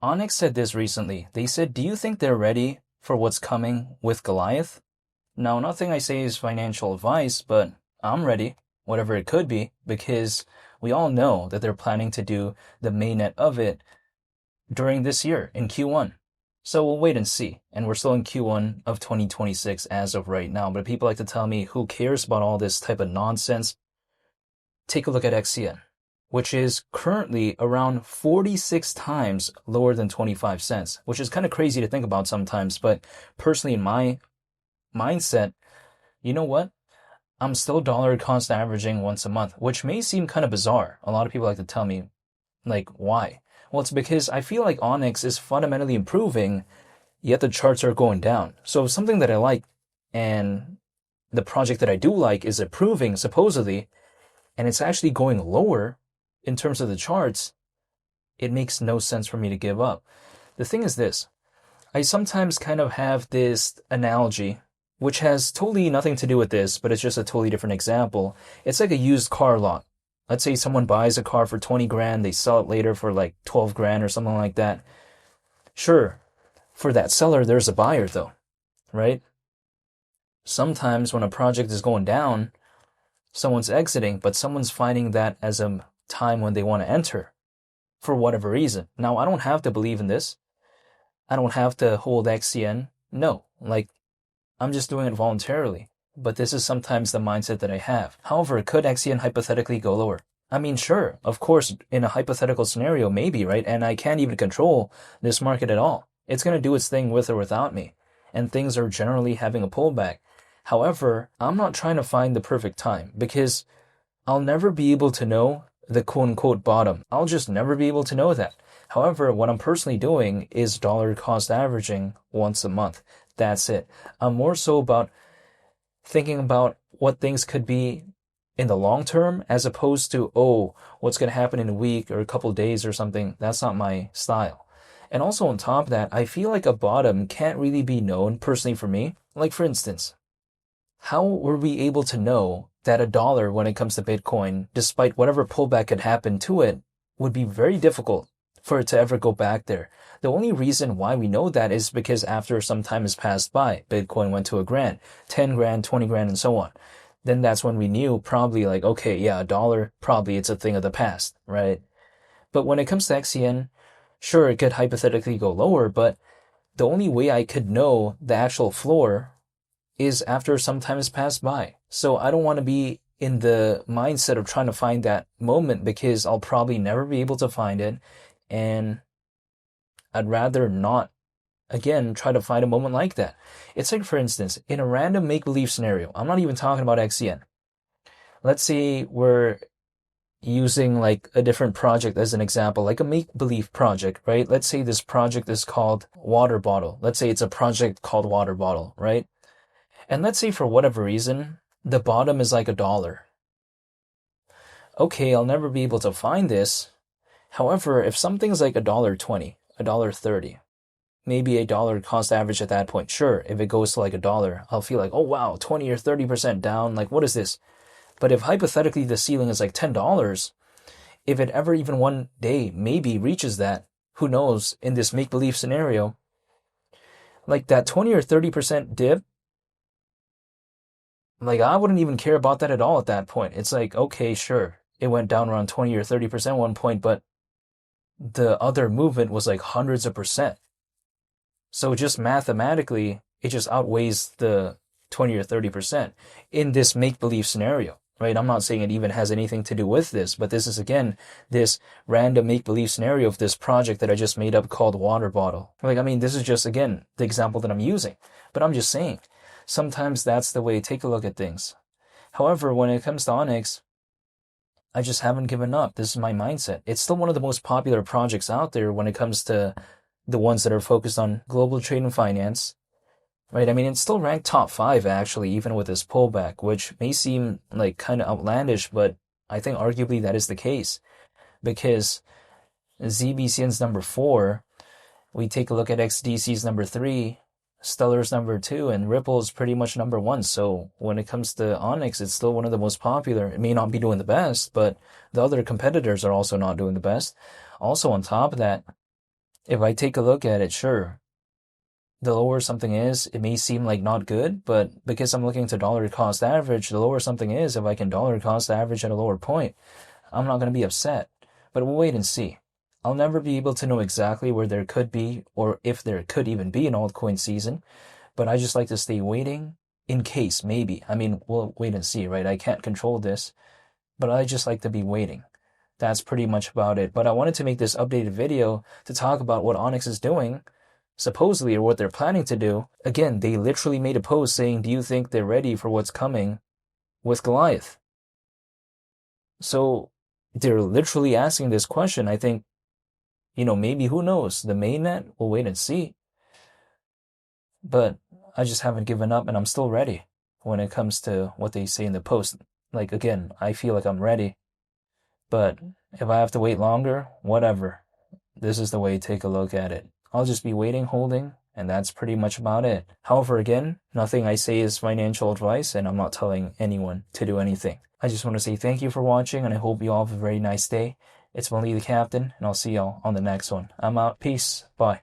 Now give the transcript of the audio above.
Onyx said this recently. They said, do you think they're ready for what's coming with Goliath? Now, nothing I say is financial advice, but I'm ready, whatever it could be, because we all know that they're planning to do the mainnet of it during this year in Q1. So we'll wait and see. And we're still in Q1 of 2026 as of right now. But people like to tell me, who cares about all this type of nonsense? Take a look at XCN, which is currently around 46 times lower than 25 cents, which is kind of crazy to think about sometimes. But personally, in my mindset, you know what? I'm still dollar cost averaging once a month, which may seem kind of bizarre. A lot of people like to tell me, like, why? Well, it's because I feel like Onyx is fundamentally improving, yet the charts are going down. So if something that I like and the project that I do like is improving, supposedly, and it's actually going lower in terms of the charts, it makes no sense for me to give up. The thing is this, I sometimes kind of have this analogy, which has totally nothing to do with this, but it's just a totally different example. It's like a used car lot. Let's say someone buys a car for 20 grand, they sell it later for like 12 grand or something like that. Sure, for that seller, there's a buyer though, right? Sometimes when a project is going down, someone's exiting, but someone's finding that as a time when they want to enter for whatever reason. Now, I don't have to believe in this. I don't have to hold XCN. No, like, I'm just doing it voluntarily. But this is sometimes the mindset that I have. However, could XCN hypothetically go lower? I mean, sure, of course, in a hypothetical scenario, maybe, right? And I can't even control this market at all. It's going to do its thing with or without me. And things are generally having a pullback. However, I'm not trying to find the perfect time because I'll never be able to know the quote-unquote bottom. I'll just never be able to know that. However, what I'm personally doing is dollar cost averaging once a month. That's it. I'm more so about thinking about what things could be in the long term as opposed to, oh, what's going to happen in a week or a couple of days or something. That's not my style. And also on top of that, I feel like a bottom can't really be known personally for me. Like for instance, how were we able to know that a dollar when it comes to Bitcoin, despite whatever pullback could happen to it, would be very difficult for it to ever go back there? The only reason why we know that is because after some time has passed by, Bitcoin went to a grand, 10 grand, 20 grand, and so on. Then that's when we knew probably like, okay, yeah, a dollar, probably it's a thing of the past, right? But when it comes to XCN, sure, it could hypothetically go lower, but the only way I could know the actual floor is after some time has passed by. So I don't want to be in the mindset of trying to find that moment because I'll probably never be able to find it. And I'd rather not, again, try to find a moment like that. It's like, for instance, in a random make-believe scenario, I'm not even talking about XCN. Let's say we're using like a different project as an example, like a make-believe project, right? Let's say this project is called Water Bottle. Let's say it's a project called Water Bottle, right? And let's say for whatever reason, the bottom is like $1. Okay, I'll never be able to find this. However, if something's like $1.20, $1.30, maybe a dollar cost average at that point, sure, if it goes to like $1, I'll feel like, oh wow, 20 or 30% down, like what is this? But if hypothetically the ceiling is like $10, if it ever even one day maybe reaches that, who knows, in this make-believe scenario, like that 20 or 30% dip, like I wouldn't even care about that at all at that point. It's like, okay, sure, it went down around 20 or 30% one point, but the other movement was like hundreds of percent. So just mathematically, it just outweighs the 20 or 30% in this make-believe scenario, right? I'm not saying it even has anything to do with this, but this is, again, this random make-believe scenario of this project that I just made up called Water Bottle. Like, I mean, this is just, again, the example that I'm using, but I'm just saying, sometimes that's the way to take a look at things. However, when it comes to Onyx, I just haven't given up. This is my mindset. It's still one of the most popular projects out there when it comes to the ones that are focused on global trade and finance, right? I mean, it's still ranked top 5, actually, even with this pullback, which may seem like kind of outlandish, but I think arguably that is the case because ZBCN's number 4, we take a look at XDC's number 3, Stellar's number 2, and Ripple's pretty much number 1. So when it comes to Onyx, it's still one of the most popular. It may not be doing the best, but the other competitors are also not doing the best. Also, on top of that, if I take a look at it, sure, the lower something is, it may seem like not good, but because I'm looking to dollar cost average, the lower something is, if I can dollar cost average at a lower point, I'm not going to be upset. But we'll wait and see. I'll never be able to know exactly where there could be, or if there could even be an altcoin season, but I just like to stay waiting in case, maybe. I mean, we'll wait and see, right? I can't control this, but I just like to be waiting. That's pretty much about it. But I wanted to make this updated video to talk about what Onyx is doing, supposedly, or what they're planning to do. Again, they literally made a post saying, do you think they're ready for what's coming with Goliath? So they're literally asking this question. I think, maybe, who knows? The mainnet, we'll wait and see. But I just haven't given up, and I'm still ready when it comes to what they say in the post. Like, again, I feel like I'm ready. But if I have to wait longer, whatever. This is the way to take a look at it. I'll just be waiting, holding, and that's pretty much about it. However, again, nothing I say is financial advice, and I'm not telling anyone to do anything. I just want to say thank you for watching, and I hope you all have a very nice day. It's Mali the Captain, and I'll see y'all on the next one. I'm out. Peace. Bye.